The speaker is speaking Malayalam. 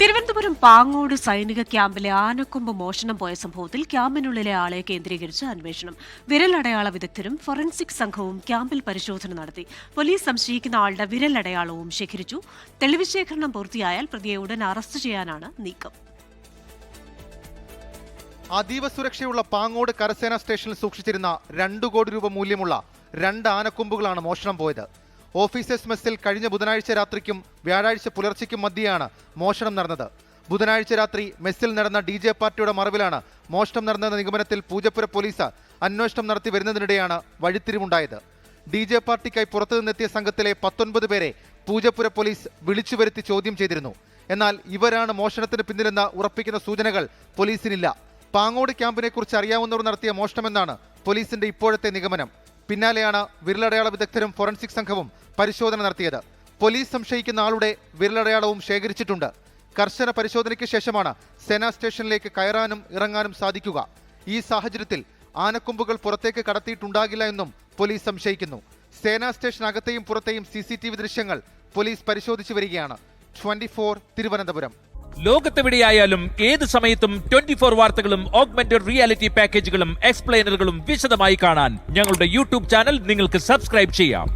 തിരുവനന്തപുരം പാങ്ങോട് സൈനിക ക്യാമ്പിലെ ആനക്കൊമ്പ് മോഷണം പോയ സംഭവത്തിൽ ക്യാമ്പിനുള്ളിലെ ആളെ കേന്ദ്രീകരിച്ച് അന്വേഷണം. വിരലടയാള വിദഗ്ധരും ഫോറൻസിക് സംഘവും ക്യാമ്പിൽ പരിശോധന നടത്തി. പോലീസ് സംശയിക്കുന്ന ആളുടെ വിരലടയാളവും ശേഖരിച്ചു. തെളിവ് ശേഖരണം പൂർത്തിയായാൽ പ്രതിയെ ഉടൻ അറസ്റ്റ് ചെയ്യാനാണ് നീക്കം. അതീവ സുരക്ഷയുള്ള പാങ്ങോട് കരസേനാ സ്റ്റേഷനിൽ സൂക്ഷിച്ചിരുന്ന 2 കോടി രൂപ മൂല്യമുള്ള 2 ആനക്കൊമ്പുകളാണ് മോഷണം പോയത്. ഓഫീസേഴ്സ് മെസ്സിൽ കഴിഞ്ഞ ബുധനാഴ്ച രാത്രിക്കും വ്യാഴാഴ്ച പുലർച്ചയ്ക്കും മധ്യയാണ് മോഷണം നടന്നത്. ബുധനാഴ്ച രാത്രി മെസ്സിൽ നടന്ന DJ പാർട്ടിയുടെ മറവിലാണ് മോഷണം നടന്നതെന്ന നിഗമനത്തിൽ പൂജപ്പുര പോലീസ് അന്വേഷണം നടത്തി വരുന്നതിനിടെയാണ് വഴിത്തിരിവുണ്ടായത്. DJ പാർട്ടിക്കായി പുറത്തുനിന്നെത്തിയ സംഘത്തിലെ 19 പേരെ പൂജപ്പുര പോലീസ് വിളിച്ചു വരുത്തി ചോദ്യം ചെയ്തിരുന്നു. എന്നാൽ ഇവരാണ് മോഷണത്തിന് പിന്നിലെന്ന് ഉറപ്പിക്കുന്ന സൂചനകൾ പോലീസിനില്ല. പാങ്ങോട് ക്യാമ്പിനെ കുറിച്ച് അറിയാവുന്നവർ നടത്തിയ മോഷണമെന്നാണ് പോലീസിന്റെ ഇപ്പോഴത്തെ നിഗമനം. പിന്നാലെയാണ് വിരലടയാള വിദഗ്ധരും ഫോറൻസിക് സംഘവും പരിശോധന നടത്തിയത്. പോലീസ് സംശയിക്കുന്ന ആളുടെ വിരലടയാളവും ശേഖരിച്ചിട്ടുണ്ട്. കർശന പരിശോധനയ്ക്ക് ശേഷമാണ് സേനാ സ്റ്റേഷനിലേക്ക് കയറാനും ഇറങ്ങാനും സാധിക്കുക. ഈ സാഹചര്യത്തിൽ ആനക്കൊമ്പുകൾ പുറത്തേക്ക് കടത്തിയിട്ടുണ്ടാകില്ല എന്നും പോലീസ് സംശയിക്കുന്നു. സേനാ സ്റ്റേഷനകത്തെയും പുറത്തെയും CCTV ദൃശ്യങ്ങൾ പോലീസ് പരിശോധിച്ചു വരികയാണ്. 24 തിരുവനന്തപുരം. ലോകത്തെവിടെയായാലും ഏത് സമയത്തും 24 വാർത്തകളും ഓഗ്മെന്റഡ് റിയാലിറ്റി പാക്കേജുകളും എക്സ്പ്ലെയിനറുകളും വിശദമായി കാണാൻ ഞങ്ങളുടെ YouTube ചാനൽ നിങ്ങൾക്ക് സബ്സ്ക്രൈബ് ചെയ്യാം.